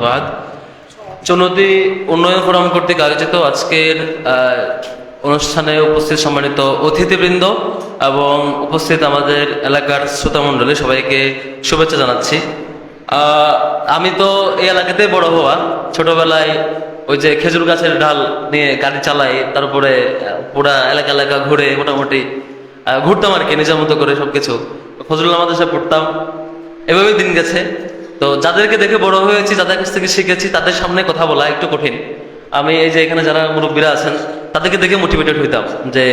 বাদ চুনতি উন্নয়ন ফোরাম কর্তৃক আয়োজিত আজকের অনুষ্ঠানে উপস্থিত সম্মানিত অতিথিবৃন্দ এবং উপস্থিত আমাদের এলাকার শ্রোতামণ্ডলী সবাইকে শুভেচ্ছা জানাচ্ছি। আমি তো এই এলাকাতে বড় হওয়া, ছোটবেলায় ওই যে খেজুর গাছের ডাল নিয়ে গাড়ি চালাই, তারপরে পুরা এলাকা এলাকা ঘুরে মোটামুটি ঘুরতাম আর কি, নিজের মতো করে সবকিছু। ফজলুল্লাহ মাদ্রাসায় পড়তাম, এভাবেই দিন গেছে। তো যাদেরকে দেখে বড় হয়েছি, যাদের কাছ থেকে শিখেছি, তাদের সামনে কথা বলা একটু কঠিন। আমি এই যে এখানে যারা মুরব্বীরা আছেন তাদেরকে দেখে মোটিভেটেড হইতাম যে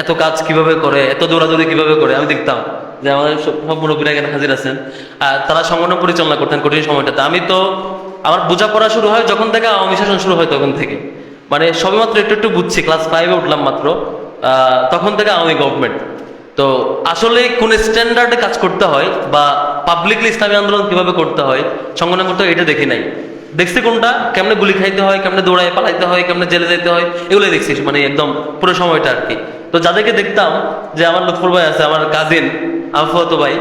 এত কাজ কিভাবে করে, এত দৌড়াদৌড়ি কিভাবে করে। আমি দেখতাম যে আমাদের সব মুরব্বীরা এখানে হাজির আছেন, তারা সংগঠন পরিচালনা করতেন কঠিন সময়টাতে। আমি তো আমার বোঝাপড়া শুরু হয় যখন থেকে আওয়ামী শাসন শুরু হয়, তখন থেকে মানে সবেমাত্র একটু একটু বুঝছি, ক্লাস 5-এ উঠলাম মাত্র, তখন থেকে আওয়ামী গভর্নমেন্ট। তো আসলে কোন স্ট্যান্ডার্ডে কাজ করতে হয় বা পাবলিকলি ইসলামী আন্দোলন কিভাবে করতে হয়, সংগঠন করতে হয়, এটা দেখি নাই। দেখছি কোনটা কেমনে গুলি খাইতে হয়, কেমনে দৌড়ায় পালাইতে হয়, কেমনে জেলে যেতে হয়, এগুলোই দেখছি মানে একদম পুরো সময়টা আর কি। তো যাদেরকে দেখতাম, যে আমার লুৎফর ভাই আছে, আমার কাজিন আফুয়াতো ভাই,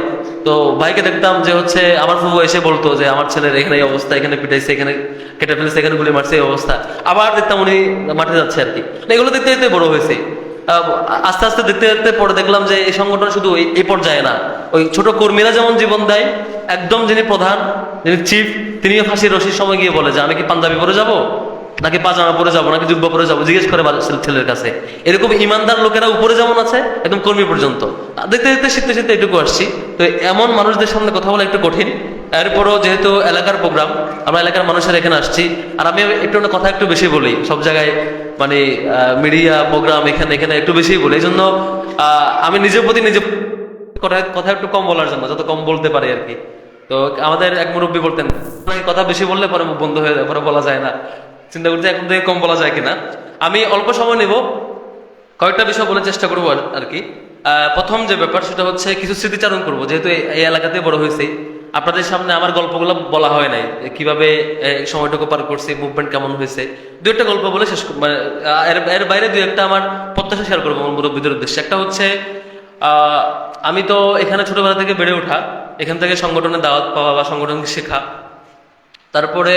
তো ভাইকে দেখতাম যে হচ্ছে আমার ফুফু এসে বলতো যে আমার ছেলের এখানে এই অবস্থা, এখানে পিটাইছে, এখানে কেটে ফেলেছে, এখানে গুলি মারছে, এই অবস্থা। আবার দেখতাম উনি মাঠে যাচ্ছে আর কি। এগুলো দেখতে দেখতে বড় হয়েছে। আস্তে আস্তে দেখতে দেখতে পরে দেখলাম যে এই সংগঠন শুধু এই পর্যায়ে না, ওই ছোট কর্মীরা যেমন জীবন দেয়, একদম যিনি প্রধান, যিনি চিফ, তিনিও ফাঁসির রশির সময় গিয়ে বলে যে আমি কি পাঞ্জাবি পরে যাব, নাকি পাজামা পরে যাবো, নাকি জুব্বা পরে যাবো, জিজ্ঞেস করে ছেলের কাছে। এরকম ইমানদার লোকেরা উপরে যেমন আছে, একদম কর্মী পর্যন্ত। দেখতে দেখতে শিখতে শিখতে এটুকু আসছি। তো এমন মানুষদের সামনে কথা বলা একটু কঠিন। এরপরও যেহেতু এলাকার প্রোগ্রাম, আমরা এলাকার মানুষের এখানে আসছি, আর আমি একটু কথা একটু বেশি বলি সব জায়গায়, মানে মিডিয়া প্রোগ্রাম এখানে এখানে একটু বেশি বলি। এই জন্য আমি নিজের প্রতি নিজে কথা একটু কম বলার জন্য, যত কম বলতে পারি আর কি। তো আমাদের এক মুরব্বী বলতেন, কথা বেশি বললে পরে মুখ বন্ধ হয়ে যায়, পরে বলা যায় না। চিন্তা করতে এখন থেকে কম বলা যায় কিনা। আমি অল্প সময় নেব, কয়েকটা বিষয় বলার চেষ্টা করবো আর কি। প্রথম যে ব্যাপার সেটা হচ্ছে কিছু স্মৃতিচারণ করব, যেহেতু এই এলাকাতে বড় হয়েছে। আপনাদের সামনে আমার গল্পগুলো বলা হয় নাই, কিভাবে সময়টুকু পার করছি, মুভমেন্ট কেমন হয়েছে। দু একটা গল্প বলে শেষ, মানে এর বাইরে দু একটা আমার প্রত্যাশা শেয়ার করবো আমার মুরব্বীদের উদ্দেশ্যে। একটা হচ্ছে আমি তো এখানে ছোটবেলা থেকে বেড়ে ওঠা, এখান থেকে সংগঠনের দাওয়াত পাওয়া বা সংগঠনকে শেখা। তারপরে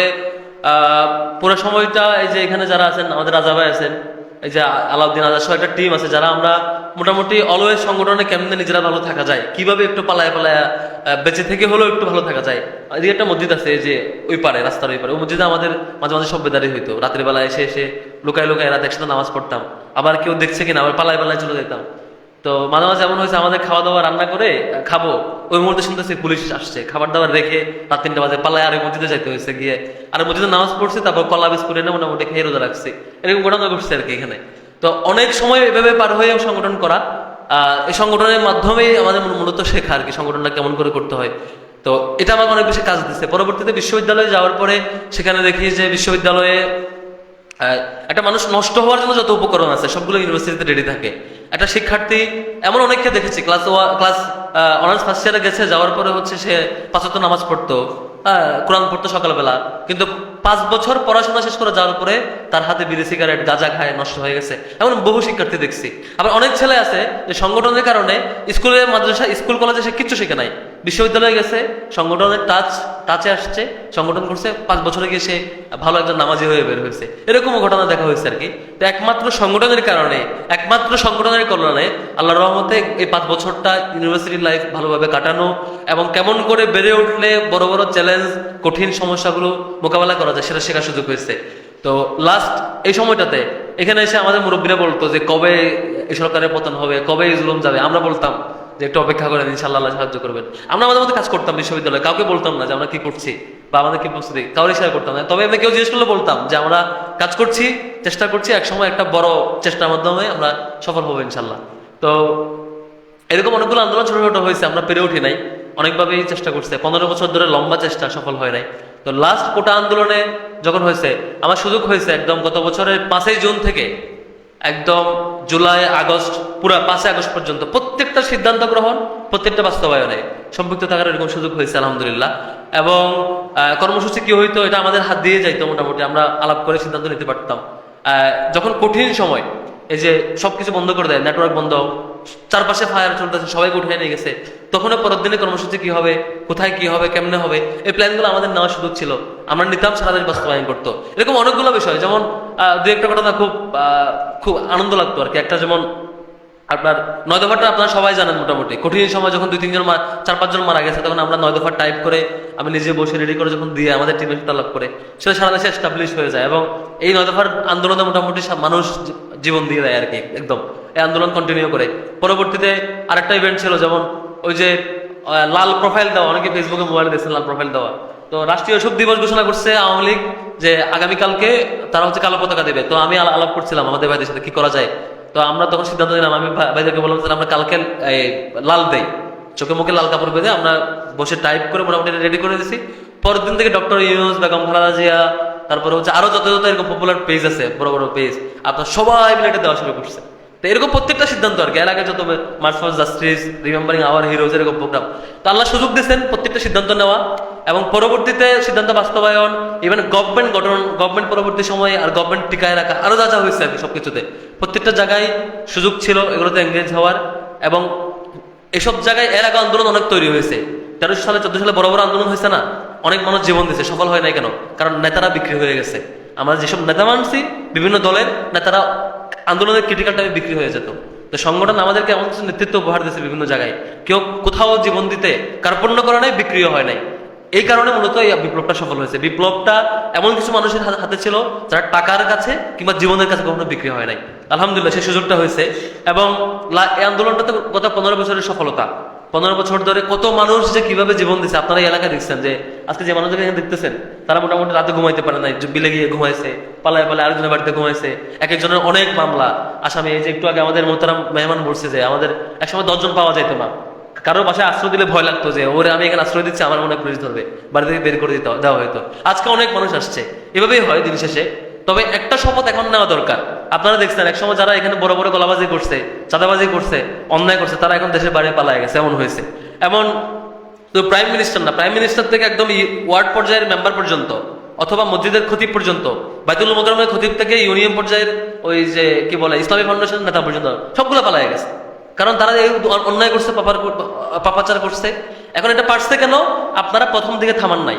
পুরো সময়টা এই যে এখানে যারা আছেন, আমাদের রাজা ভাই আছেন, এই যে আলাউদ্দিন আজাদ সহ একটা টিম আছে, যারা আমরা মোটামুটি অলওয়েজ সংগঠনে কেমনে নিজেরা ভালো থাকা যায়, কিভাবে একটু পালায় পালায় বেঁচে থেকে হলেও একটু ভালো থাকা যায়। এদিকে একটা মসজিদ আছে, এই যে ওই পারে, রাস্তার ওই পারে, ওই মসজিদে আমাদের মাঝে মাঝে সভ্যদারি হইতো। রাতের বেলা এসে এসে লুকায় লুকায় রাত একসাথে নামাজ পড়তাম, আবার কেউ দেখছে কিনা আবার পালায় পালায় চলে যেতাম। তো মাঝে মাঝে এমন হয়েছে, আমাদের খাওয়া দাওয়া রান্না করে খাবো, ওই মুহূর্তে শুনতেছি পুলিশ আসছে, খাবার দাবার রেখে রাত 3টা বাজে পালায় আর মসজিদে যাইতে হয়েছে, গিয়ে আর মসজিদে নামাজ পড়ছে, তারপর কলা বিস্কুট এনে মোটামুটি খেয়ে রোজা রাখছি। এরকম ঘটনা ঘটছে আর কি এখানে। তো অনেক সময় এভাবে পার হয়ে সংগঠন করা, এই সংগঠনের মাধ্যমেই আমাদের মূলত শেখা আর কি, সংগঠনটা কেমন করে করতে হয়। তো এটা আমাকে অনেক বেশি কাজ দিচ্ছে। পরবর্তীতে বিশ্ববিদ্যালয়ে যাওয়ার পরে সেখানে দেখি যে বিশ্ববিদ্যালয়ে একটা মানুষ নষ্ট হওয়ার জন্য যত উপকরণ আছে সবগুলো ইউনিভার্সিটিতে রেডি থাকে। একটা শিক্ষার্থী এমন অনেককে দেখেছি, ক্লাস অনার্স ফার্স্ট ইয়ারে গেছে, যাওয়ার পরে হচ্ছে সে 5 ওয়াক্ত নামাজ পড়তো, কোরআন পড়তো সকালবেলা, কিন্তু 5 বছর পড়াশোনা শেষ করে যাওয়ার পরে তার হাতে বিড়ি সিগারেট গাঁজা খায় নষ্ট হয়ে গেছে। এমন বহু শিক্ষার্থী দেখছি। আবার অনেক ছেলে আছে যে সংগঠনের কারণে স্কুলে, মাদ্রাসা, স্কুল কলেজে সে কিচ্ছু শিখে নাই, বিশ্ববিদ্যালয়ে গেছে, সংগঠনের টাচে আসছে, সংগঠন করছে, 5 বছরে গিয়ে সে ভালো একজন নামাজি হয়ে বের হয়েছে। এরকমও ঘটনা দেখা হয়েছে আর কি। তো একমাত্র সংগঠনের কারণে, একমাত্র সংগঠনের কল্যাণে, আল্লাহর রহমতে এই 5 বছরটা ইউনিভার্সিটি লাইফ ভালোভাবে কাটানো এবং কেমন করে বেড়ে উঠলে বড় বড় চ্যালেঞ্জ, কঠিন সমস্যাগুলো মোকাবেলা করা যায় সেটা শেখার সুযোগ হয়েছে। তো লাস্ট এই সময়টাতে এখানে এসে আমাদের মুরব্বীরা বলতো যে কবে এই সরকারের পতন হবে, কবে এই জুলুম যাবে। আমরা বলতাম যে একটু অপেক্ষা করেন, ইনশাআল্লাহ আল্লাহ সাহায্য করবেন। আমরা আমাদের মধ্যে কাজ করতাম বিশ্ববিদ্যালয়ে, কাউকে বলতাম না যে আমরা কি করছি বা আমাদের কি প্রস্তুতি, কাউরে শেয়ার করতাম না। তবে আমরা কেউ জিজ্ঞেস করলে বলতাম যে আমরা কাজ করছি, চেষ্টা করছি, একসময় একটা বড় চেষ্টার মাধ্যমে আমরা সফল হবো ইনশাল্লাহ। তো এরকম অনেকগুলো আন্দোলন ছোট ছোট হয়েছে, আমরা পেরে উঠি নাই, অনেকভাবেই চেষ্টা করছে, 15 বছর ধরে লম্বা চেষ্টা, সফল হয় নাই। তো লাস্ট কোটা আন্দোলনে যখন হয়েছে, আমার সুযোগ হয়েছে একদম গত বছরের 5ই জুন থেকে একদম জুলাই আগস্ট, পুরা 5 আগস্ট পর্যন্ত প্রত্যেকটা সিদ্ধান্ত গ্রহণ, প্রত্যেকটা বাস্তবায়নে সম্পৃক্ত থাকার এরকম সুযোগ হয়েছে আলহামদুলিল্লাহ। এবং কর্মসূচি কি হইতো এটা আমাদের হাত দিয়ে যাইতো, মোটামুটি আমরা আলাপ করে সিদ্ধান্ত নিতে পারতাম। যখন কঠিন সময়, এই যে সবকিছু বন্ধ করে দেয়, নেটওয়ার্ক বন্ধ, চারপাশে ফায়ার চলতেছে, সবাইকে উঠে নিয়ে গেছে, তখন পরের দিনে কর্মসূচি কি হবে, কোথায় কি হবে, কেমনে হবে, এই প্ল্যানগুলো আমাদের নেওয়ার সুযোগ ছিল, আমরা নিতাম, সারা দেশ বাস্তবায়ন করতো। এরকম অনেকগুলো বিষয়, যেমন দু একটা ঘটনা খুব আনন্দ লাগতো আর কি। একটা যেমন আপনার 9 দফাটা আপনারা সবাই জানেন মোটামুটি, কঠিন সময় যখন 2-3 জন 4-5 জন মারা গেছে, তখন আমরা 9 দফা টাইপ করে আমি নিজে বসে রেডি করে যখন দিয়ে আমাদের টিমের সাথে আলাপ করে, সেটা সারা দেশে এস্টাবলিশ হয়ে যায়। এবং এই 9 দফার আন্দোলনে মোটামুটি মানুষ জীবন দিয়ে দেয় আর কি, একদম এই আন্দোলন কন্টিনিউ করে। পরবর্তীতে আরেকটা ইভেন্ট ছিল, যেমন ওই যে লাল প্রোফাইল দেওয়া, অনেকে ফেসবুকে মোবাইলে দেখছেন লাল প্রোফাইল দেওয়া। তো রাষ্ট্রীয় শোক দিবস ঘোষণা করছে আওয়ামী লীগ যে আগামীকালকে তারা হচ্ছে কালো পতাকা দেবে। তো আমি আলাপ করছিলাম আমাদের ভাইদের সাথে কি করা যায়। তো আমরা তখন সিদ্ধান্ত নিলাম, আমি ভাইদেরকে বললাম যে আমরা কালকে লাল দেই, চোখে মুখে লাল কাপড় বেঁধে আমরা বসে টাইপ করে মোটামুটি রেডি করে দিছি। পরের দিন থেকে ডক্টর ইউনূস, বেগম খালেদা জিয়া, তারপরে হচ্ছে আরো যত যত এরকম পপুলার পেজ আছে, বড় বড় পেজ, আপনার সবাই মিলে এটা দেওয়া শুরু করছে। তো এরকম প্রত্যেকটা সিদ্ধান্ত আর কি, এর আগে যত March for justice, remembering hour heroes, এরকম প্রোগ্রাম, তো আল্লাহ সুযোগ দিচ্ছেন প্রত্যেকটা সিদ্ধান্ত নেওয়া এবং পরবর্তীতে সিদ্ধান্ত বাস্তবায়ন, ইভেন গভর্নমেন্ট গঠন, গভর্নমেন্ট পরবর্তী সময়ে আর গভর্নমেন্ট টিকায় রাখা, আরো যা যা হয়েছে আর কি, সবকিছুতে প্রত্যেকটা জায়গায় সুযোগ ছিল এগুলোতে এঙ্গেজ হওয়ার। এবং এসব জায়গায় এর আগে আন্দোলন অনেক তৈরি হয়েছে, 13 সালে 14 সালে বড় বড় আন্দোলন হয়েছে না, অনেক মানুষ জীবন দিয়েছে, সফল হয় নাই কেন? কারণ নেতারা বিক্রি হয়ে গেছে। আমরা যেসব নেতা মানছি, বিভিন্ন দলের নেতারা আন্দোলনের ক্রিটিক্যাল টাইমে বিক্রি হয়ে যেত। তো সংগঠন আমাদেরকে এমন কিছু নেতৃত্ব উপহার দিয়েছে বিভিন্ন জায়গায়, কেউ কোথাও জীবন দিতে কার্পণ্য করে নাই, বিক্রিও হয় নাই। এই কারণে মূলত এই বিপ্লবটা সফল হয়েছে। বিপ্লবটা এমন কিছু মানুষের হাতে ছিল যারা টাকার কাছে কিংবা জীবনের কাছে কখনো বিক্রি হয় নাই। আলহামদুলিল্লাহ সেই সুযোগটা হয়েছে। এবং এই আন্দোলনটা তো গত 15 বছরের সফলতা। 15 বছর ধরে কত মানুষ যে কিভাবে জীবন দিচ্ছে, আপনারা এই এলাকায় দেখছেন যে আজকে যে মানুষদের এখানে দেখতেছেন, তারা মোটামুটি রাতে ঘুমাইতে পারে নাই, বিলে গিয়ে ঘুমাইছে, পালায় পালায় আরেকজনের বাড়িতে ঘুমাইছে, এক একজনের অনেক মামলা আসামি। এই যে একটু আগে আমাদের মোহতারাম মেহমান বলছে যে আমাদের একসময় 10 জন পাওয়া যেত না, কারোর বাসায় আশ্রয় দিলে ভয় লাগতো যে ওরে আমি এখানে আশ্রয় দিচ্ছি, আমার মনে হয় পুলিশ ধরবে, বাড়ি থেকে বের করে দেওয়া হয়তো। আজকে অনেক মানুষ আসছে, এভাবেই হয় দিন শেষে। তবে একটা শপথ এখন নেওয়া দরকার। আপনারা দেখছেন একসময় যারা এখানে বড় বড় গলাবাজি করছে, চাঁদাবাজি করছে, অন্যায় করছে, তারা এখন দেশের বাইরে পালায় গেছে, এমন হয়েছে। এমন তো প্রাইম মিনিস্টার না, প্রাইম মিনিস্টার থেকে একদম ওয়ার্ড পর্যায়ের মেম্বার পর্যন্ত, অথবা মসজিদের খতিব পর্যন্ত, বাইতুল মোকাররমের খতিব থেকে ইউনিয়ন পর্যায়ের ওই যে কি বলে ইসলামী ফাউন্ডেশন নেতা পর্যন্ত সবগুলো পালায় গেছে। কারণ তারা এই অন্যায় করছে, পাপাচার করছে। এখন এটা পারছে কেন? আপনারা প্রথম দিকে থামান নাই।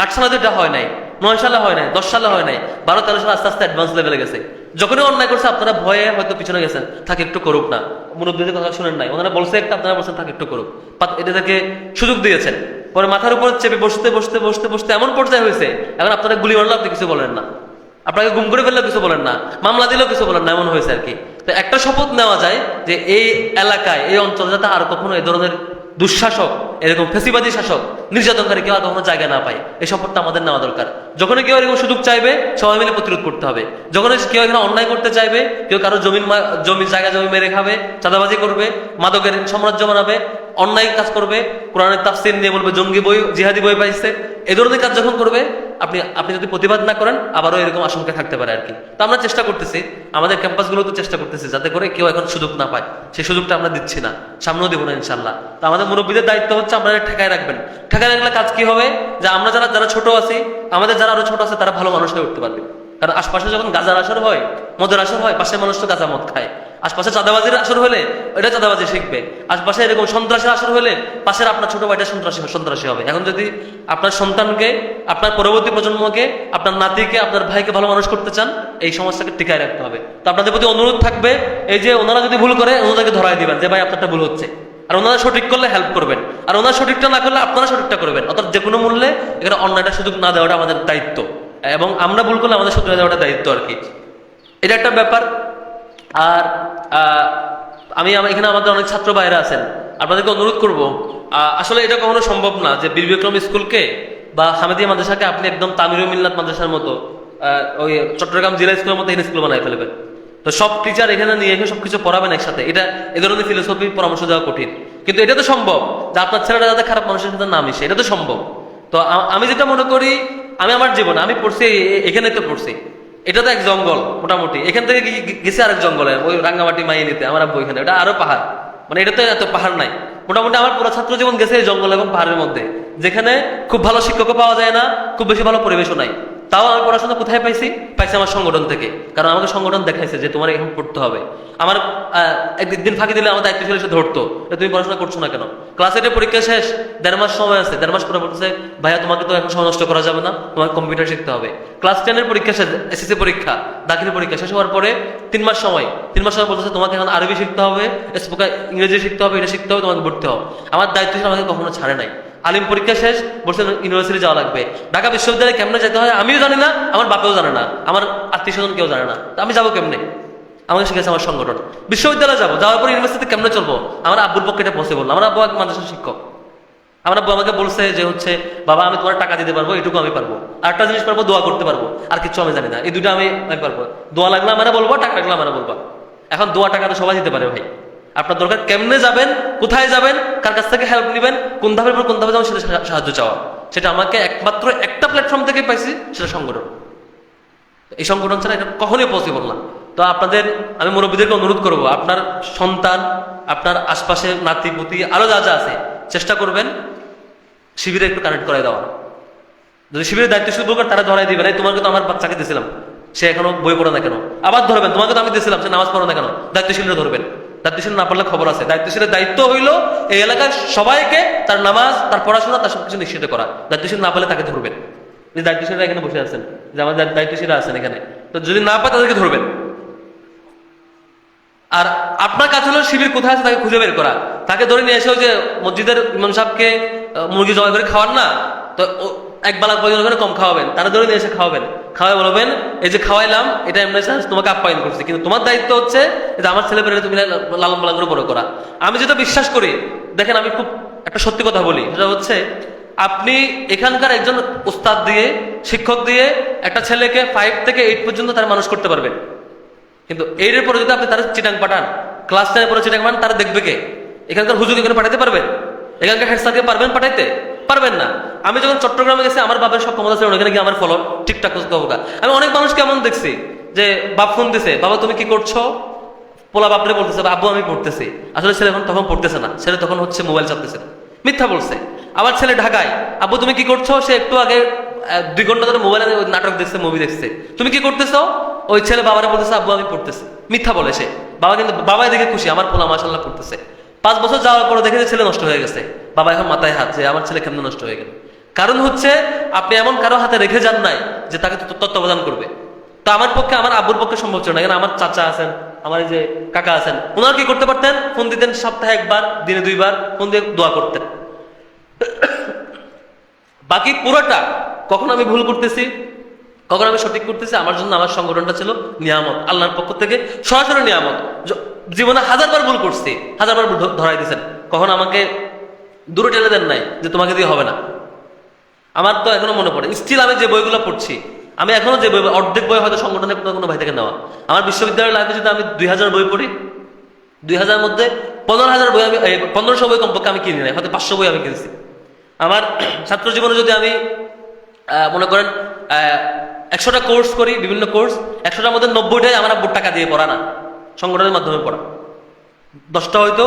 8 সালে তো এটা হয় নাই, 9 সালে হয় নাই, 10 সালে হয় নাই, 12-13 সালে আস্তে আস্তে অ্যাডভান্স লেভেলে গেছে। যখনই অন্যায় করছে আপনারা ভয়ে হয়তো পিছনে গেছেন, থাকে একটু করুক না, মুরব্বীদের কথা শুনেন নাই, ওনারা বলছে একটা, আপনারা বলছেন থাকে একটু করুক, এটাকে সুযোগ দিয়েছেন। পরে মাথার উপর চেপে বসতে বসতে বসতে বসতে এমন পর্যায়ে হয়েছে, এখন আপনারা গুলি মারলে আপনি কিছু বলেন না, আপনাকে গুম করে ফেললেও কিছু বলেন না, মামলা দিলেও কিছু বলেন না, এমন হয়েছে আর কি। তো একটা শপথ নেওয়া যায় যে এই এলাকায়, এই অঞ্চলে যাতে আর কখনো এই ধরনের দুঃশাসক, এরকম ফেসিবাদী শাসক, নির্যাতনকারী কেউ আর কখনো জায়গা না পায়। এই শপথটা আমাদের নেওয়া দরকার। যখনই কেউ এরকম সুযোগ চাইবে, সবাই মিলে প্রতিরোধ করতে হবে। যখনই কেউ এখানে অন্যায় করতে চাইবে, কেউ কারো জমি জায়গা জমি মেরে খাবে, চাঁদাবাজি করবে, মাদকের সাম্রাজ্য বানাবে, অন্যায় কাজ করবে, কোরআনের তাফসীর নিয়ে বলবে জঙ্গি বই, জিহাদি বই পাইছে, এই ধরনের কাজ যখন করবে, আপনি যদি প্রতিবাদ না করেন, আবারও এরকম আশঙ্কা থাকতে পারে আর কি। তো আমরা চেষ্টা করতেছি, আমাদের ক্যাম্পাসগুলো তো চেষ্টা করতেছি যাতে করে কেউ এখন সুযোগ না পায়। সেই সুযোগটা আমরা দিচ্ছি না, সামনেও দেবো না ইনশাল্লাহ। তো আমাদের মুরব্বীদের দায়িত্ব হচ্ছে আপনারা ঠেকায় রাখবেন। ঠেকায় রাখলে কাজ কি হবে, যে আমরা যারা ছোট আছি, আমাদের যারা আরো ছোট আছে, তারা ভালো মানুষ হয়ে উঠতে পারবে। কারণ আশপাশে যখন গাঁজার আসর হয়, মদের আসর হয়, পাশের মানুষ তো গাঁজা মদ খায়। আশপাশে চাঁদাবাজির আসর হলে এটা চাঁদাবাজি শিখবে। আশপাশে এরকম সন্ত্রাসের আসর হলে পাশের আপনার ছোট ভাইটা সন্ত্রাসী হবে। এখন যদি আপনার সন্তানকে, আপনার পরবর্তী প্রজন্মকে, আপনার নাতিকে, আপনার ভাইকে ভালো মানুষ করতে চান, এই সমাজটাকে টিকায় রাখতে হবে। তো আপনাদের প্রতি অনুরোধ থাকবে, এই যে ওনারা যদি ভুল করে, ওনাদেরকে ধরাই দিবেন যে ভাই আপনারটা ভুল হচ্ছে, আর ওনারা সঠিক করলে হেল্প করবেন, আর ওনারা সঠিকটা না করলে আপনারা সঠিকটা করবেন। অর্থাৎ যে কোনো মূল্যে এখানে অন্যায়টা সুযোগ না দেওয়াটা আমাদের দায়িত্ব, এবং আমরা ভুল করলে আমাদের শুধরে দেওয়াটা দায়িত্ব আর কি। এটা একটা ব্যাপার। আর আমি এখানে আমাদের অনেক ছাত্র ভাইরা আছেন, আপনাদেরকে অনুরোধ করব, আসলে এটা কখনো সম্ভব না যে বীর বিক্রম স্কুলকে বা হামেদিয়া মাদ্রাসাকে আপনি একদম তামিরুল মিল্লাত মাদ্রাসার মতো, ওই চট্টগ্রাম জেলা স্কুলের মতো এখানে স্কুল বানাই ফেলবেন। তো সব টিচার এখানে নিয়ে এসে সবকিছু পড়াবেন একসাথে, এটা এ ধরনের ফিলোসফি পরামর্শ দেওয়া কঠিন। কিন্তু এটা তো সম্ভব যে আপনার ছেলেটা যাতে খারাপ মানুষের সাথে না মিশে, এটা তো সম্ভব। তো আমি যেটা মনে করি, আমি আমার জীবনে আমি পড়ছি, এখানে তো পড়ছি, এটা তো এক জঙ্গল মোটামুটি, এখান থেকে গেছে আরেক জঙ্গলে, ওই রাঙ্গামাটি মাইয়ে নিতে আমার আব্বু এখানে, এটা আরো পাহাড়, মানে এটা তো এত পাহাড় নাই। মোটামুটি আমার পুরো ছাত্র জীবন গেছে এই জঙ্গল এবং পাহাড়ের মধ্যে, যেখানে খুব ভালো শিক্ষকও পাওয়া যায় না, খুব বেশি ভালো পরিবেশও নাই। তাও আমি পড়াশোনা কোথায় পাইছি? পাইছি আমার সংগঠন থেকে, কারণ আমাকে সংগঠন দেখাইছে যে তোমার এখন পড়তে হবে। আমার একদিন ফাঁকি দিলে আমার দায়িত্বশীল এসে ধরতো, তুমি পড়াশোনা করছো না কেন? ক্লাস 8 পরীক্ষা শেষ, 1.5 মাস সময় আছে, 1.5 মাস পরে বলতেছে ভাইয়া তোমাকে তো এখন সময় নষ্ট করা যাবে না, তোমাকে কম্পিউটার শিখতে হবে। ক্লাস 10 পরীক্ষা শেষ, এসএসসি পরীক্ষা, দাখিলি পরীক্ষা শেষ হওয়ার পরে 3 মাস সময়, 3 মাস সময় বলতেছে তোমাকে এখন আরবি শিখতে হবে, ইংরেজি শিখতে হবে, এটা শিখতে হবে, তোমাকে ভর্তি হবে। আমার দায়িত্বশীল আমাকে কখনো ছাড়ে নাই। আলিম পরীক্ষা শেষ, বলছেন ইউনিভার্সিটি যাওয়া লাগবে, ঢাকা বিশ্ববিদ্যালয়ে কেমনে যেতে হয় আমিও জানি না, আমার বাপেও জানে না, আমার আত্মীয় স্বজন কেউ জানে না, আমি যাবো কেমনে? আমাকে শিখেছে আমার সংগঠন। বিশ্ববিদ্যালয়ে যাবো, যাওয়ার পর ইউনিভার্সিটিতে কেমনে চলবো? আমার আব্বুর পক্ষে এটা পসিবল না। আমার আব্বু এক মাদ্রাসার শিক্ষক, আমার আব্বু আমাকে বলছে যে হচ্ছে বাবা আমি তোমার টাকা দিতে পারবো, এটুকু আমি পারবো, আর একটা জিনিস পারবো দোয়া করতে পারবো, আর কিছু আমি জানি না, এই দুটো আমি পারবো। দোয়া লাগলে আমার বলবো, টাকা লাগলে আমার বলবো। এখন দোয়া টাকা তো সবাই দিতে পারে ভাই, আপনার দরকার কেমনে যাবেন, কোথায় যাবেন, কার কাছ থেকে হেল্প নেবেন, কোন ধাপের পর কোন ধাপে যাবেন, সেটা সাহায্য চাওয়া, সেটা আমাকে একমাত্র একটা প্ল্যাটফর্ম থেকে পাইছি, সেটা সংগঠন। এই সংগঠন ছাড়া এটা কখনোই পসিবল না। তো আপনাদের আমি মুরব্বীদেরকে অনুরোধ করবো, আপনার সন্তান, আপনার আশপাশে নাতি পুতি আরো যা যা আছে, চেষ্টা করবেন শিবিরে একটু কানেক্ট করে দেওয়া। যদি শিবিরের দায়িত্ব শুরু করেন তারা ধরাই দিবেন, এই তোমাকে তো আমার বাচ্চাকে দিয়েছিলাম, সে এখনো বই পড়ে না কেন? আবার ধরবেন, তোমাকে তো আমি দিয়েছিলাম, সে নামাজ পড়ে না কেন? দায়িত্বশীলরা ধরবেন। দায়িত্বশীল না পারলে খবর আছে। দায়িত্বশীলের দায়িত্ব হইলো এই এলাকার সবাইকে তার নামাজ, তার পড়াশোনা, তার সবকিছু নিশ্চিত করা। দায়িত্বশীল না পারলে তাকে ধরবেন। যে দায়িত্বশীলরা এখানে বসে আছেন, যে আমাদের দায়িত্বশীলরা আছেন এখানে, তো যদি না পায় তাদেরকে ধরবেন। আর আপনার কাছে হলো শিবির কোথায় আছে তাকে খুঁজে বের করা, তাকে ধরে নিয়ে এসে ওই যে মসজিদের ইমাম সাহেবকে মুরগি জবাই করে খাওয়ান না, তো এক বেলা প্রয়োজন করে কম খাওয়াবেন, তারা ধরে নিয়ে এসে খাওয়াবেন, খাওয়াই বলবেন এই যে খাওয়াইলাম এটা এমনি তোমাকে আপ্যায়ন করছি, কিন্তু তোমার দায়িত্ব হচ্ছে যে আমার ছেলে পেলে তুমি লালন পালন করে বড় করা। আমি যেটা বিশ্বাস করি, দেখেন আমি খুব একটা সত্যি কথা বলি, সেটা হচ্ছে আপনি এখানকার একজন উস্তাদ দিয়ে, শিক্ষক দিয়ে একটা ছেলেকে 5 থেকে 8 পর্যন্ত তারা মানুষ করতে পারবেন, কিন্তু এর পরে যদি আপনি তারা চিটাং পাঠান, ক্লাস 10 পরে চিটাং পাঠান, তারা দেখবে কে? এখানকার হুজুর এখানে পাঠাতে পারবেন? এখানকার হেডস্যারকে পারবেন পাঠাইতে? পারবেন না। আমি যখন চট্টগ্রামে গেছি, আমার বাবার সব ক্ষমতা ছিল, ওখানে গিয়ে আমার ফলো ঠিকঠাক খবর। আমি অনেক মানুষ কেমন দেখছি যে বাপ ফোন দিছে, বাবা তুমি কি করছো? পোলা বাপরে বলতেছে আব্বু আমি পড়তেছি, আসলে ছেলে এখন তখন পড়তেছে না, ছেলে তখন হচ্ছে মোবাইল চাপতেছে, মিথ্যা বলছে। আবার ছেলে ঢাকায়, আব্বু তুমি কি করছো? সে একটু আগে 2 ঘন্টা ধরে মোবাইলে নাটক দেখছে, মুভি দেখছে, তুমি কি করতেছো? ওই ছেলে বাবারে বলতেছে আব্বু আমি পড়তেছি, মিথ্যা বলে সে। বাবা কিন্তু বাবাই দেখে খুশি, আমার পোলা মাশাআল্লাহ পড়তেছে। 5 বছর যাওয়ার পরে দেখে যে ছেলে নষ্ট হয়ে গেছে, বাবা এখন মাথায় হাত যে আমার ছেলে কেমন নষ্ট হয়ে গেল। কারণ হচ্ছে আপনি এমন কারো হাতে রেখে যান নাই যে তাকে তত্ত্বাবধান করবে। তো আমার পক্ষে, আমার আব্বুর পক্ষে সম্ভব ছিল না, কারণ আমার চাচা আছেন, আমার এই যে কাকা আছেন, ওনারা কি করতে পারতেন? ফোন দিতেন, সপ্তাহে 1 বার, দিনে 2 বার ফোন দিয়ে দোয়া করতেন। বাকি পুরোটা কখন আমি ভুল করতেছি, কখন আমি সঠিক করতেছি, আমার জন্য আমার সংগঠনটা ছিল নিয়ামত, আল্লাহর পক্ষ থেকে সরাসরি নিয়ামত। জীবনে 1000 বার ভুল করছি, 1000 বার ধরাই দিয়েছেন, কখন আমাকে দূরে টেনে দেন নাই যে তোমাকে দিয়ে হবে না। আমার তো এখনো মনে পড়ে, স্টিল আমি যে বইগুলো পড়ছি, আমি এখনো যে বই, অর্ধেক বই হয়তো সংগঠনের কোনো ভাই থেকে নেওয়া। আমার বিশ্ববিদ্যালয়ের লাইফে যদি আমি 2000 বই পড়ি, 2000 মধ্যে 15,000 বই আমি 1500 বই কমপক্ষে আমি কিনি নাই, হয়তো 500 বই আমি কিনছি। আমার ছাত্র জীবনে যদি আমি মনে করেন 100টা কোর্স করি, বিভিন্ন কোর্স, 100টার মধ্যে 90টাই আমার আব্বুর টাকা দিয়ে পড়া না, সংগঠনের মাধ্যমে পড়া। 10টা হয়তো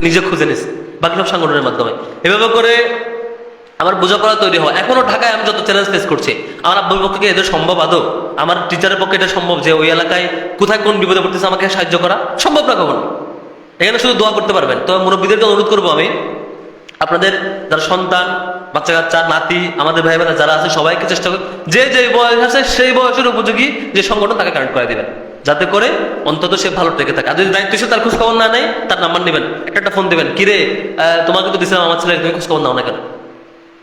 নিজে খুঁজে নিছি, বাকি সব সংগঠনের মাধ্যমে। এভাবে করে আমার বোঝাপড়া তৈরি হয়। এখনো ঢাকায় আমি যত চ্যালেঞ্জ ফেস করছি, আমার আব্বুর পক্ষে কি এদের সম্ভব আদৌ? আমার টিচারের পক্ষে এটা সম্ভব যে ওই এলাকায় কোথায় কোন বিপদে পড়তেছে আমাকে সাহায্য করা? সম্ভব না কখনো। এখানে শুধু দোয়া করতে পারবেন। তো মুরব্বীদেরকে অনুরোধ করবো আমি, আপনাদের যারা সন্তান, বাচ্চা কাচ্চা, নাতি, আমাদের ভাই বোনেরা যারা আছে, সবাইকে চেষ্টা করুন যে যে বয়স আছে সেই বয়সের উপযোগী যে সংগঠন তাকে কানেক্ট করে দিবেন, যাতে করে অন্তত সে ভালো টেকে থাকে। আর যদি দায়িত্বশীল তার খোঁজ খবর না নেয়, তার নাম্বার নেবেন, একটা ফোন দেবেন, কিরে তোমাকে তো দিছিলাম আমার ছেলে, তুমি খোঁজ খবর নাও না কেন,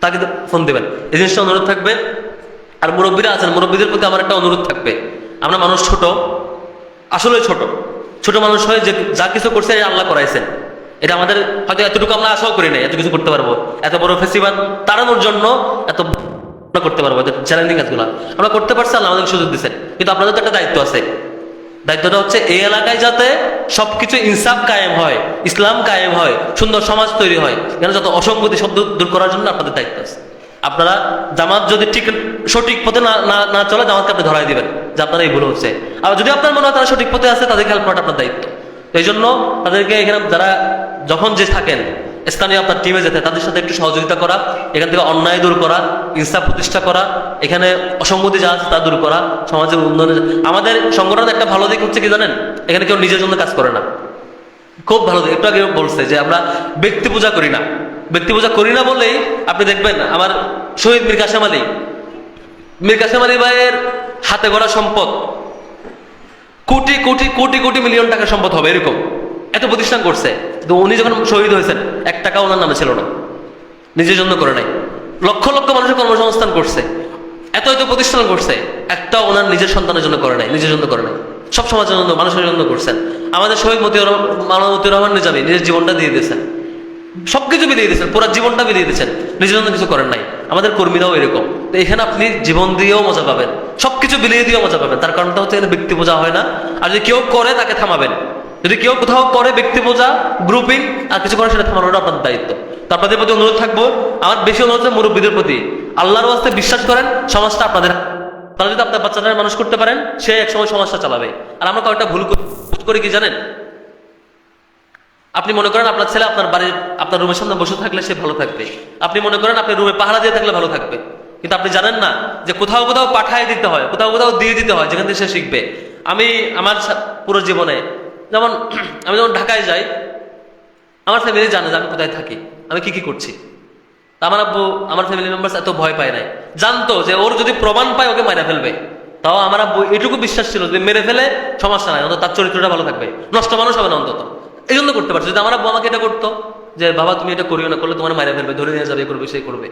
তাকে ফোন দেবেন। এই জিনিসটা অনুরোধ থাকবে। আর মুরব্বীরা আছেন, মুরব্বীদের প্রতি আমার একটা অনুরোধ থাকবে, আমরা মানুষ ছোট, আসলে ছোট মানুষ হয়, যে যা কিছু করছে আল্লাহ করাইছেন, এটা আমাদের হয়তো এতটুকু আমরা আশাও করি নাই এত কিছু করতে পারবো, এত বড় ফেস্টিভ্যাল তাড়ানোর জন্য এত করতে পারবো, চ্যালেঞ্জিং কাজগুলো আমরা করতে পারছি, আল্লাহ আমাদের সুযোগ দিচ্ছেন। কিন্তু আপনাদের তো একটা দায়িত্ব আছে, দায়িত্বটা হচ্ছে এই এলাকায় যাতে সবকিছু ইনসাফ কায়েম হয়, ইসলাম কায়েম হয়, সুন্দর সমাজ তৈরি হয়, এখানে যত অসঙ্গতি সব দূর করার জন্য আপনাদের দায়িত্ব আছে। আপনারা জামাত যদি ঠিক সঠিক পথে না চলে, জামাতকে আপনি ধরাই দিবেন যে আপনারা এই ভুল হচ্ছে। আর যদি আপনার মনে হয় তারা সঠিক পথে আছে, তাদেরকে হেল্প করাটা আপনার দায়িত্ব। এই জন্য তাদেরকে এখানে যারা যখন যে থাকেন, স্থানীয় আপনার টিমে যেতে হয়, তাদের সাথে একটু সহযোগিতা করা, এখান থেকে অন্যায় দূর করা, ইনসাফ প্রতিষ্ঠা করা, এখানে অসঙ্গতি যা আছে তা দূর করা, সমাজের উন্নয়নে। আমাদের সংগঠনের একটা ভালো দিক হচ্ছে কি জানেন, এখানে কেউ নিজের জন্য কাজ করে না, খুব ভালো দিক। একটু আগে বলছে যে আমরা ব্যক্তি পূজা করি না, ব্যক্তি পূজা করি না বলেই আপনি দেখবেন আমার শহীদ মীর কাসেম আলী ভাইয়ের হাতে গড়া সম্পদ কোটি কোটি কোটি কোটি মিলিয়ন টাকার সম্পদ হবে এরকম এত প্রতিষ্ঠান করছে, কিন্তু উনি যখন শহীদ হয়েছেন 1 টাকা ওনার নামে ছিল না, নিজের জন্য করে নাই। লক্ষ লক্ষ মানুষের কর্মসংস্থান করছে, এত এত প্রতিষ্ঠান করছে, একটা ওনার নিজের সন্তানের জন্য করে নাই, নিজের জন্য করে নাই, সব সমাজের জন্য, মানুষের জন্য করছেন। আমাদের শহীদ মতিউর রহমান নিজামী নিজের জীবনটা দিয়ে দিয়েছেন, সবকিছু বিলিয়ে দিয়েছেন, পুরো জীবনটা বিলিয়ে দিয়েছেন, নিজের জন্য কিছু করেন নাই। আমাদের কর্মীরাও এরকম। তো এখানে আপনি জীবন দিয়েও মজা পাবেন, সবকিছু বিলিয়ে দিয়েও মজা পাবেন। তার কারণটা হচ্ছে এখানে ব্যক্তি পূজা হয় না। আর যদি কেউ করে তাকে থামাবেন, যদি কেউ কোথাও করে ব্যক্তি পূজা, গ্রুপিং আর কিছু করে, সেটা থামানোটা আপনার দায়িত্ব। তো আপনাদের প্রতি অনুরোধ থাকবো, আমার বেশি অনুরোধ হচ্ছে মুরব্বীদের প্রতি, আল্লাহর ওয়াস্তে বিশ্বাস করেন, সমাজটা আপনাদের। তারা যদি আপনার বাচ্চাদের মানুষ করতে পারেন, সে একসময় সমাজটা চালাবে। আর আমরা কয়েকটা ভুল করি কি জানেন, আপনি মনে করেন আপনার ছেলে আপনার বাড়ির আপনার রুমের সামনে বসে থাকলে সে ভালো থাকবে, আপনি মনে করেন আপনি রুমে পাহারা দিয়ে থাকলে ভালো থাকবে, কিন্তু আপনি জানেন না যে কোথাও কোথাও পাঠায় দিতে হয়, কোথাও কোথাও দিয়ে দিতে হয়, যেখান থেকে সে শিখবে। আমি আমার পুরো জীবনে যেমন আমি যখন ঢাকায় যাই, আমার ফ্যামিলি জানে যে আমি কোথায় থাকি, আমি কি কি করছি। আমার আব্বু, আমার ফ্যামিলি মেম্বার্স এত ভয় পায় নাই, জানতো যে ওর যদি প্রমাণ পায় ওকে মারা ফেলবে। তাও আমার আব্বু এটুকু বিশ্বাস ছিল যে মেরে ফেলে সমস্যা নাই, অন্তত তার চরিত্রটা ভালো থাকবে, নষ্ট মানুষ হবে না অন্তত, এই জন্য করতে পারছে। যদি আমার আব্বু আমাকে এটা করতো যে বাবা তুমি এটা করিও না, করলে তোমার মারা ফেলবে, ধরে নিয়ে যাবে, করবে, সেই করবে,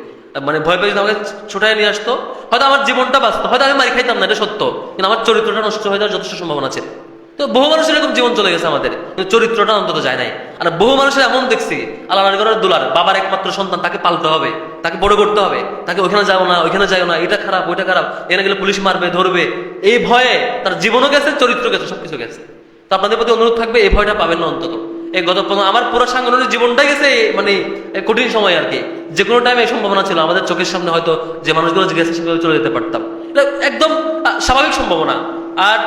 মানে ভয় পেয়ে যদি আমাকে ছোটায় নিয়ে আসতো, হয়তো আমার জীবনটা বাঁচতো, হয়তো আমি মারি খাইতাম না, এটা সত্য, কিন্তু আমার চরিত্রটা নষ্ট হয়ে যাওয়ার যথেষ্ট সম্ভাবনা আছে। তো বহু মানুষের এরকম জীবন চলে গেছে আমাদের, কিন্তু চরিত্রটা অন্তত যায় নাই। আর বহু মানুষের এমন দেখছি, আল্লাহ ঘরের দুলার, বাবার একমাত্র সন্তান, তাকে পালতে হবে, তাকে বড় করতে হবে, তাকে ওইখানে যাও না, ওইখানে যাও না, এটা খারাপ, ওইটা খারাপ, এখানে গেলে পুলিশ মারবে, ধরবে, এই ভয়ে তার জীবনও গেছে, চরিত্র গেছে, সবকিছু গেছে। তো আপনাদের প্রতি অনুরোধ থাকবে, এই ভয়টা পাবেন না অন্তত। এই আমার পুরো সাংগঠনিক জীবনটাই গেছে মানে কঠিন সময় আর কি। যে কোনো টাইমে এই সম্ভাবনা ছিল আমাদের চোখের সামনে, হয়তো যে মানুষগুলো গেছে সেভাবে চলে যেতে পারতাম, এটা একদম স্বাভাবিক সম্ভাবনা। আর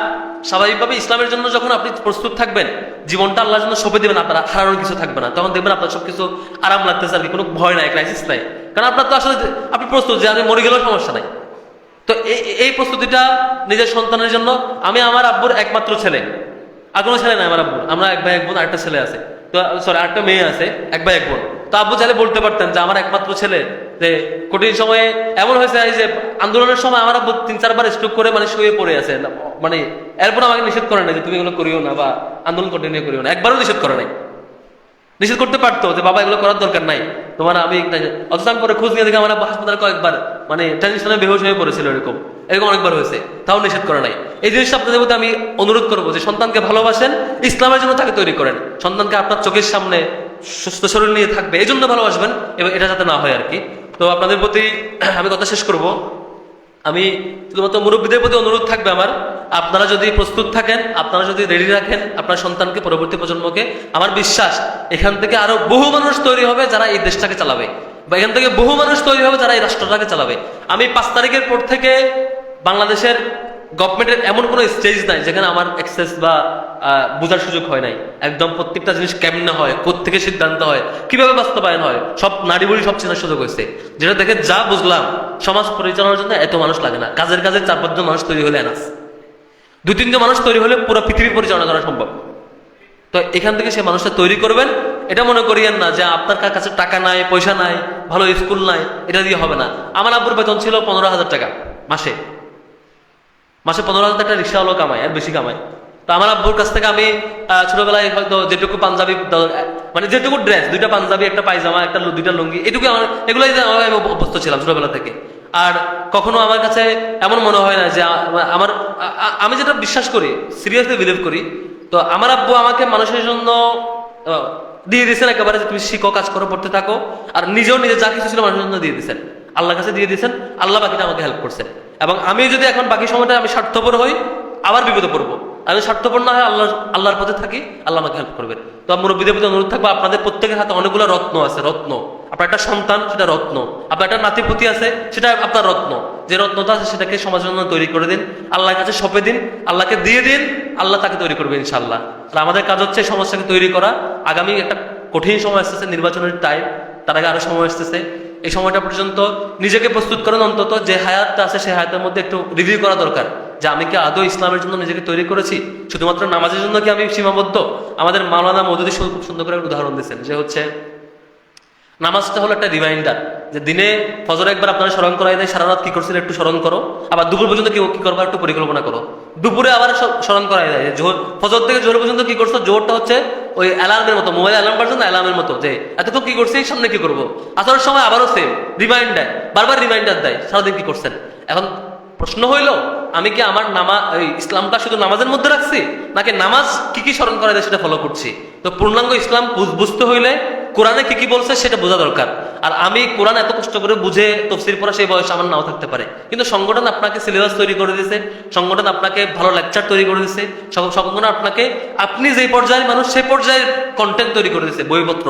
স্বাভাবিকভাবে ইসলামের জন্য যখন আপনি প্রস্তুত থাকবেন, জীবনটা আল্লাহর জন্য সঁপে দেবেন, আপনার হারানোর কিছু থাকবে না, তখন দেখবেন আপনার সবকিছু আরাম লাগতেছে আর কি, কোনো ভয় নাই, ক্রাইসিস নাই। কারণ আপনার তো আসলে আপনি প্রস্তুত যে আমি মরে গেলেও সমস্যা নাই। তো এই প্রস্তুতিটা নিজের সন্তানের জন্য। আমি আমার আব্বুর একমাত্র ছেলে, আর কোনো ছেলে নাই আমার আব্বুর, আমরা 1 ভাই 1 বোন, আরেকটা ছেলে আছে, তো সরি আরেকটা মেয়ে আছে, 1 ভাই 1 বোন। তো আব্বু চাইলে বলতে পারতেন যে আমার একমাত্র ছেলে, যে কঠিন সময়ে এমন হয়েছে যে আন্দোলনের সময় আমার আব্বু 3-4 বার স্ট্রোক করে মানে শুয়ে পড়ে আছে, মানে এরপর আমাকে নিষেধ করে নাই যে তুমি এগুলো করিও না বা আন্দোলন কন্টিনিউ করিও না, একবারও নিষেধ করে নাই। নিষেধ করতে পারতো যে বাবা এগুলো করার দরকার নাই তোমার, আমি অথচ আমি পরে খোঁজ নিয়ে দেখি আমার হাসপাতালে কয়েকবার মানে টেনশনে বেহুশ হয়ে পড়েছিল, এরকম অনেকবার হয়েছে, তাও নিষেধ করে নাই। এই জিনিসটা আপনাদের মধ্যে আমি অনুরোধ করবো যে সন্তানকে ভালোবাসেন, ইসলামের জন্য তাকে তৈরি করেন, সন্তানকে আপনার চোখের সামনে সুস্থ শরীর নিয়ে থাকবে এই জন্য ভালোবাসবেন, এবং এটা যাতে না হয় আর কি। তো আপনাদের প্রতি আমি কথা শেষ করব, আমি শুধুমাত্র মুরব্বীদের প্রতি অনুরোধ থাকবে আমার, আপনারা যদি প্রস্তুত থাকেন, আপনারা যদি রেডি রাখেন আপনার সন্তানকে, পরবর্তী প্রজন্মকে, আমার বিশ্বাস এখান থেকে আরো বহু মানুষ তৈরি হবে যারা এই দেশটাকে চালাবে, বা এখান থেকে বহু মানুষ তৈরি হবে যারা এই রাষ্ট্রটাকে চালাবে। আমি 5 তারিখের পর থেকে বাংলাদেশের গভর্নমেন্টের এমন কোনো স্টেজ নাই যেখানে আমার অ্যাক্সেস বা বোঝার সুযোগ হয় নাই। একদম প্রত্যেকটা জিনিস কেমনে হয়, কোত্থেকে সিদ্ধান্ত হয়, কিভাবে বাস্তবায়ন হয়, সব নারী বলি সব চেনার সুযোগ হয়েছে। যেটা দেখে যা বুঝলাম, সমাজ পরিচালনার জন্য এত মানুষ লাগে না, কাজের 4-5 জন মানুষ তৈরি হলে এনাফ, 2-3 জন মানুষ তৈরি হলে পুরো পৃথিবী পরিচালনা করা সম্ভব। তো এখান থেকে সে মানুষটা তৈরি করবেন। এটা মনে করিয়েন না যে আপনার কাছে টাকা নাই, পয়সা নাই, ভালো স্কুল নাই, এটা দিয়ে হবে না। আমার আব্বুর বেতন ছিল 15,000 টাকা মাসে, 15,000 টাকা রিক্সাওয়ালা কামায়, আর বেশি কামায়। তো আমার আব্বুর কাছ থেকে আমি ছোটবেলায় হয়তো যেটুকু পাঞ্জাবি, মানে যেটুকু ড্রেস, 2টা পাঞ্জাবি, একটা পায়জামা, 2টা লুঙ্গি, এটুকু আমার, এগুলোই আমি অভ্যস্ত ছিলাম ছোটবেলা থেকে। আর কখনো আমার কাছে এমন মনে হয় না যে আমি যেটা বিশ্বাস করি, সিরিয়াসলি বিলিভ করি, তো আমার আব্বু আমাকে মানুষের জন্য দিয়ে দিয়েছেন একেবারে, যে তুমি শিখো, কাজ করো, পড়তে থাকো, আর নিজেও নিজে যা কিছু ছিল মানুষের জন্য দিয়ে দিয়েছেন, আল্লাহর কাছে দিয়ে দিয়েছেন, আল্লাহ বাকিটা আমাকে হেল্প করছেন। এবং আমি যদি এখন বাকি সময়টা আমি স্বার্থপর হই, আবার বিপদে পড়বো। আমি স্বার্থপর না হয় আল্লাহর পথে থাকি, আল্লাহ আমাকে হেল্প করবেন। তো মুরব্বীদের প্রতি অনুরোধ থাকবো, আপনাদের প্রত্যেকের হাতে অনেকগুলো রত্ন আছে, রত্ন। আপনার একটা সন্তান, সেটা রত্ন। আপনার একটা নাতিপুতি আছে, সেটা আপনার রত্ন। যে রত্নটা আছে সেটাকে সমাজের জন্য তৈরি করে দিন, আল্লাহর কাছে সঁপে দিন, আল্লাহকে দিয়ে দিন, আল্লাহ তাকে তৈরি করবে ইনশাআল্লাহ। আর আমাদের কাজ হচ্ছে সমাজটাকে তৈরি করা, আগামী একটা কঠিন সময় আসতেছে, নির্বাচনের টাইম, তার আগে আরো সময় আসতেছে। এই সময়টা পর্যন্ত নিজেকে প্রস্তুত করেন, অন্তত যে হায়াতটা আছে সেই হায়াতের মধ্যে একটু রিভিউ করা দরকার যে আমি কি আদৌ ইসলামের জন্য নিজেকে তৈরি করেছি, শুধুমাত্র নামাজের জন্য কি আমি সীমাবদ্ধ। আমাদের মাওলানা মওদুদী খুব সুন্দর করে একটা উদাহরণ দিচ্ছেন, যে হচ্ছে নামাজটা হলো একটা রিমাইন্ডার, যে দিনে ফজরে একবার আপনারা স্মরণ করাই দেয় সারা রাত কি করছিল একটু স্মরণ করো, আবার দুপুর পর্যন্ত কি করবো একটু পরিকল্পনা করো, দুপুরে আবার স্মরণ করাই দেয় জোহর, ফজর থেকে জোহর পর্যন্ত কি করছো, জোহরটা হচ্ছে ওই অ্যালার্মের মতো, মোবাইল অ্যালার্ম পর্যন্ত অ্যালার্মের মতো, যে এতক্ষণ কি করছি সামনে কি করবো, আসার সময় আবারও সেম রিমাইন্ডার, বারবার রিমাইন্ডার দেয় সারাদিন কি করছেন। এখন প্রশ্ন হইল আমি কি আমার ইসলামটা শুধু নামাজের মধ্যে রাখছি, নাকি নামাজ কি কি স্মরণ করা যায় সেটা ফলো করছি। তো পূর্ণাঙ্গ ইসলাম বুঝতে হইলে কোরআনে কি কি বলছে সেটা বোঝা দরকার। আর আমি কোরআন এত কষ্ট করে বুঝে তফসির পড়া সেই বয়স আমার নাও থাকতে পারে, কিন্তু সংগঠন আপনাকে সিলেবাস তৈরি করে দিয়েছে, সংগঠন আপনাকে ভালো লেকচার তৈরি করে দিয়েছে, সংগঠন আপনাকে আপনি যে পর্যায়ের মানুষ সেই পর্যায়ের কন্টেন্ট তৈরি করে দিয়েছে, বইপত্র,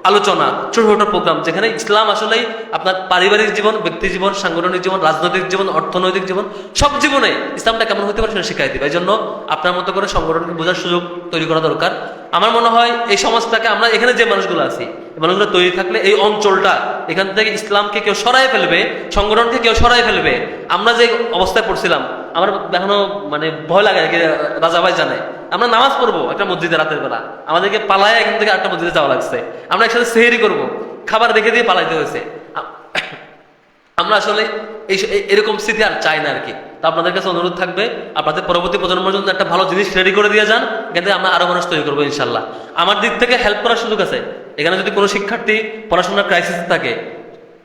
আলোচনা, ছোট ছোট প্রোগ্রাম, যেখানে ইসলাম আসলেই আপনার পারিবারিক জীবন, ব্যক্তি জীবন, সাংগঠনিক জীবন, রাজনৈতিক জীবন, অর্থনৈতিক জীবন, সব জীবনে ইসলামটা কেমন হতে পারে সেটা শিখাই দিবে। এই জন্য আপনার মতো করে সংগঠনকে বোঝার সুযোগ তৈরি করা দরকার। আমার মনে হয় এই সমাজটাকে আমরা এখানে যে মানুষগুলো আছি, এই মানুষগুলো তৈরি থাকলে এই অঞ্চলটা এখান থেকে ইসলামকে কেউ সরাই ফেলবে, সংগঠনকে কেউ সরাই ফেলবে। আমরা যে অবস্থায় পড়ছিলাম, আমার এখনো মানে ভয় লাগে, রাজা ভাই জানে আমরা নামাজ পড়বো একটা মসজিদে রাতের বেলা, আমাদেরকে পালায় এখান থেকে একটা মসজিদে যাওয়া লাগছে, আমরা একসাথে সেহরি করবো, খাবার রেখে দিয়ে পালাইতে হয়েছে। আমরা আসলে এরকম স্থিতি আর চাই না আর কি। তো আপনাদের কাছে অনুরোধ থাকবে আপনাদের পরবর্তী প্রজন্মের জন্য একটা ভালো জিনিস রেডি করে দিয়ে যান, এখান থেকে আমরা আরো মানুষ তৈরি করবো ইনশাল্লাহ। আমার দিক থেকে হেল্প করার সুযোগ আছে। এখানে যদি কোনো শিক্ষার্থী পড়াশোনার ক্রাইসিসে থাকে,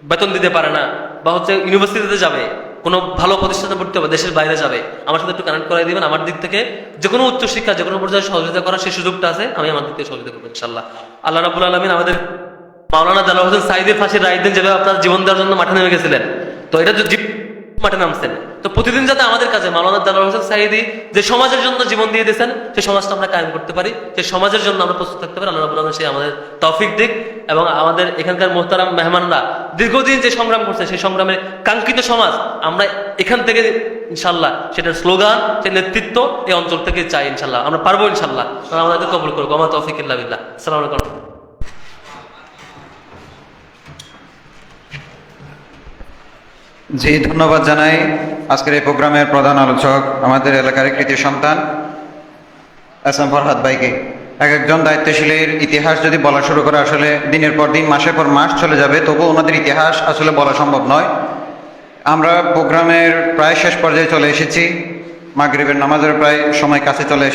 বেতন দিতে পারে না, বা হচ্ছে ইউনিভার্সিটিতে যাবে, কোনো ভালো প্রতিষ্ঠানে পড়তে হবে, দেশের বাইরে যাবে, আমার সাথে একটু কানেক্ট করাই দিবেন। আমার দিক থেকে যে কোনো উচ্চশিক্ষা যে কোনো পর্যায়ে সহযোগিতা করার সেই সুযোগটা আছে, আমি আমার দিক থেকে সহযোগিতা করবো ইনশাল্লাহ। আল্লাহ রাব্বুল আলামিন আমাদের মাওলানা দেলোয়ার হোসেন সাঈদীর ফাঁসির রায় দিন, যেভাবে আপনার জীবন দেওয়ার জন্য মাঠে নেমে গেছিলেন, তো এটা মাঠে নামছেন, তো প্রতিদিন যাতে আমাদের কাছে মাওলানা দেলোয়ার হোসেন সাঈদী যে সমাজের জন্য জীবন দিয়ে দিয়েছেন, সেই সমাজটা আমরা কায়েম করতে পারি, সেই সমাজের জন্য আমরা প্রস্তুত থাকতে পারি। আল্লাহ রাব্বুল আলামিন সেই আমাদের তৌফিক দিক, এবং আমাদের এখানকার মোহতারাম মেহমানরা দীর্ঘদিন যে সংগ্রাম করছে, সেই সংগ্রামের কাঙ্ক্ষিত সমাজ আমরা এখান থেকে ইনশাল্লাহ, সেটার স্লোগান, সেই নেতৃত্ব এই অঞ্চল থেকে চাই ইনশাল্লাহ। আমরা পারবো ইনশাল্লাহ, আমাদের কবুল করবো। আমার তৌফিক ইল্লা বিল্লাহ। আসসালামু আলাইকুম। জি, ধন্যবাদ জানাই আজকের এই প্রোগ্রামের প্রধান আলোচক আমাদের এলাকার কৃতি সন্তান এস এম ফরহাদ ভাইকে। এক একজন দায়িত্বশীলের ইতিহাস যদি বলা শুরু করে, আসলে দিনের পর দিন, মাসের পর মাস চলে যাবে, তবুও ওনাদের ইতিহাস আসলে বলা সম্ভব নয়। আমরা প্রোগ্রামের প্রায় শেষ পর্যায়ে চলে এসেছি, মাগরিবের নামাজের প্রায় সময় কাছে চলে এসেছি।